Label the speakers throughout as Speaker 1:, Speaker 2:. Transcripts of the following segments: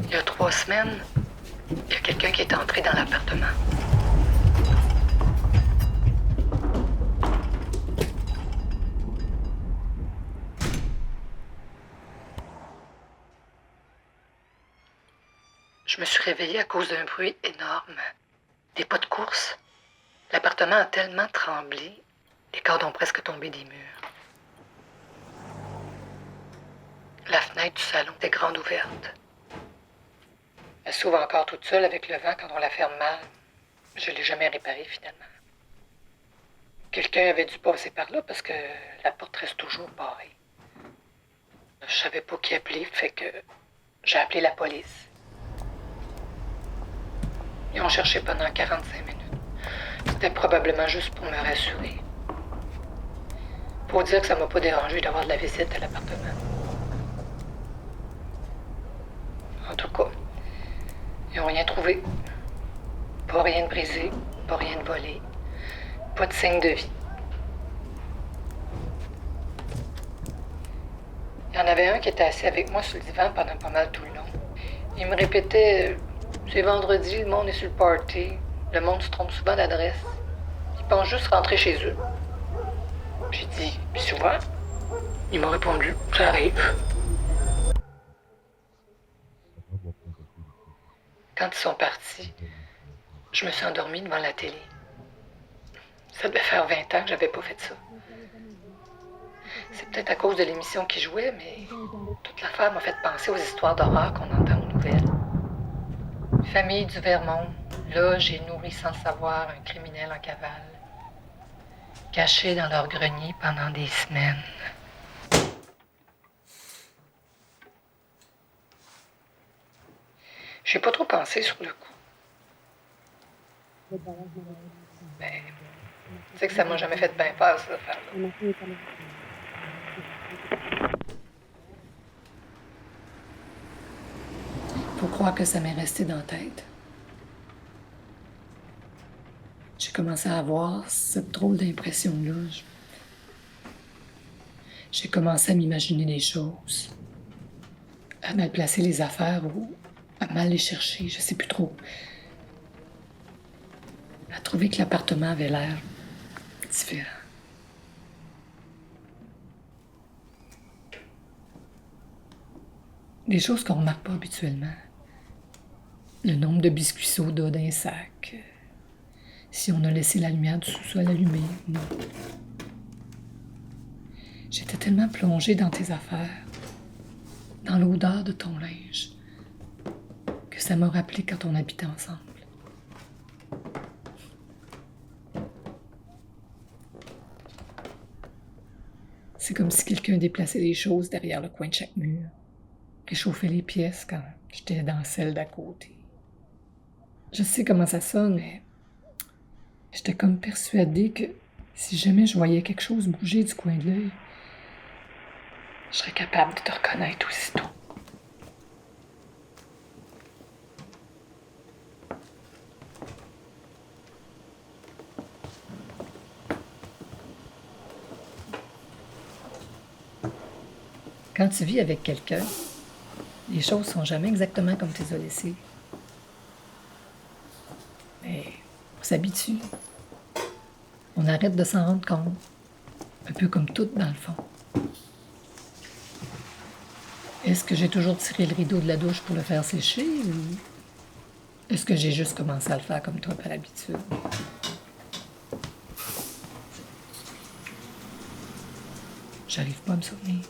Speaker 1: Il y a 3 semaines, il y a quelqu'un qui est entré dans l'appartement. Je me suis réveillée à cause d'un bruit énorme. Des pas de course. L'appartement a tellement tremblé, les cordes ont presque tombé des murs. La fenêtre du salon était grande ouverte. Elle s'ouvre encore toute seule avec le vent quand on la ferme mal. Je ne l'ai jamais réparée finalement. Quelqu'un avait dû passer par là parce que la porte reste toujours barrée. Je savais pas qui appeler, fait que j'ai appelé la police. Ils ont cherché pendant 45 minutes. C'était probablement juste pour me rassurer. Pour dire que ça m'a pas dérangé d'avoir de la visite à l'appartement. En tout cas, ils n'ont rien trouvé. Pas rien de brisé, pas rien de volé, pas de signe de vie. Il y en avait un qui était assis avec moi sur le divan pendant pas mal tout le long. Il me répétait c'est vendredi, le monde est sur le party. Le monde se trompe souvent d'adresse. Ils pensent juste rentrer chez eux. J'ai dit puis souvent? Il m'a répondu ça arrive. Quand ils sont partis, je me suis endormie devant la télé. Ça devait faire 20 ans que j'avais pas fait ça. C'est peut-être à cause de l'émission qui jouait, mais toute l'affaire m'a fait penser aux histoires d'horreur qu'on entend aux nouvelles. Famille du Vermont, là, j'ai nourri sans le savoir un criminel en cavale, caché dans leur grenier pendant des semaines. J'ai pas trop pensé sur le coup. Ben, tu sais que ça m'a jamais fait bien peur, cette affaire-là. Faut croire que ça m'est resté dans la tête. J'ai commencé à avoir cette drôle d'impression-là. J'ai commencé à m'imaginer des choses, à mal placer les affaires ou à mal les chercher, je sais plus trop. À trouver que l'appartement avait l'air différent. Des choses qu'on remarque pas habituellement. Le nombre de biscuits soda dans un sac. Si on a laissé la lumière du sous-sol allumée, non. J'étais tellement plongée dans tes affaires, dans l'odeur de ton linge, que ça m'a rappelé quand on habitait ensemble. C'est comme si quelqu'un déplaçait des choses derrière le coin de chaque mur, réchauffait les pièces quand j'étais dans celle d'à côté. Je sais comment ça sonne, mais j'étais comme persuadée que si jamais je voyais quelque chose bouger du coin de l'œil, je serais capable de te reconnaître aussitôt. Quand tu vis avec quelqu'un, les choses sont jamais exactement comme tu les as laissées. Mais on s'habitue. On arrête de s'en rendre compte. Un peu comme tout, dans le fond. Est-ce que j'ai toujours tiré le rideau de la douche pour le faire sécher ou est-ce que j'ai juste commencé à le faire comme toi par habitude? J'arrive pas à me souvenir.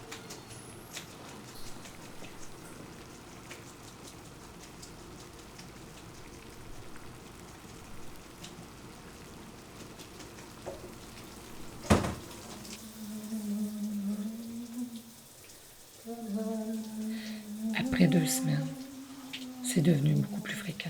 Speaker 1: Après 2 semaines, c'est devenu beaucoup plus fréquent.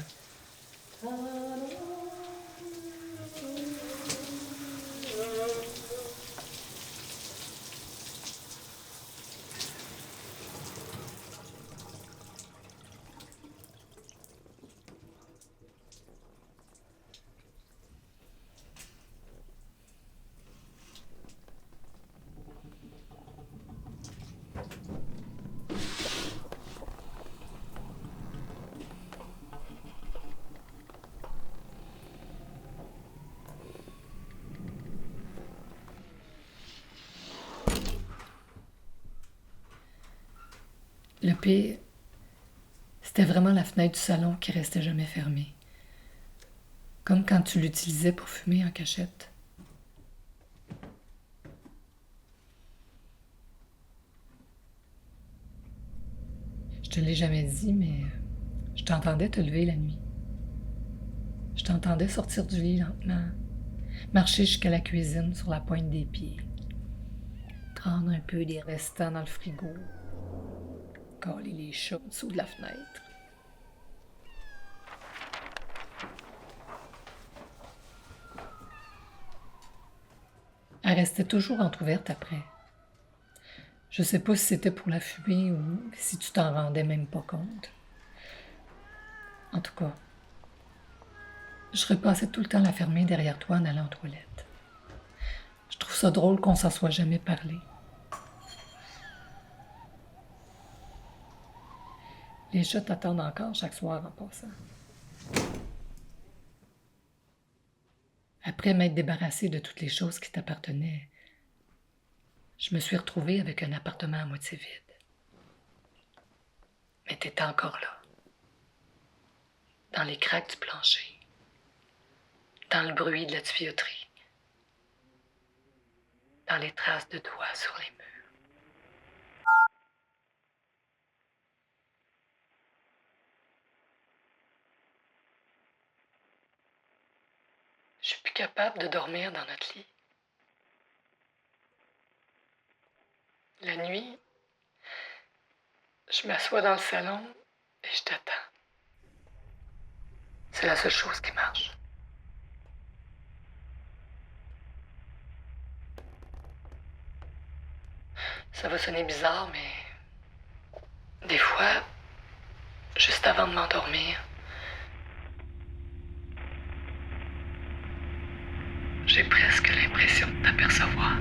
Speaker 1: Le pire, c'était vraiment la fenêtre du salon qui restait jamais fermée. Comme quand tu l'utilisais pour fumer en cachette. Je te l'ai jamais dit, mais je t'entendais te lever la nuit. Je t'entendais sortir du lit lentement, marcher jusqu'à la cuisine sur la pointe des pieds, prendre un peu des restants dans le frigo, caler les chats en dessous de la fenêtre. Elle restait toujours entr'ouverte après. Je sais pas si c'était pour la fumée ou si tu t'en rendais même pas compte. En tout cas, je repassais tout le temps la fermer derrière toi en allant aux toilettes. Je trouve ça drôle qu'on s'en soit jamais parlé. Les chats t'attendent encore chaque soir en passant. Après m'être débarrassée de toutes les choses qui t'appartenaient, je me suis retrouvée avec un appartement à moitié vide. Mais t'étais encore là, dans les craques du plancher, dans le bruit de la tuyauterie, dans les traces de doigts sur les murs. Je suis plus capable de dormir dans notre lit. La nuit, je m'assois dans le salon et je t'attends. C'est la seule chose qui marche. Ça va sonner bizarre, mais des fois, juste avant de m'endormir, j'ai presque l'impression de t'apercevoir.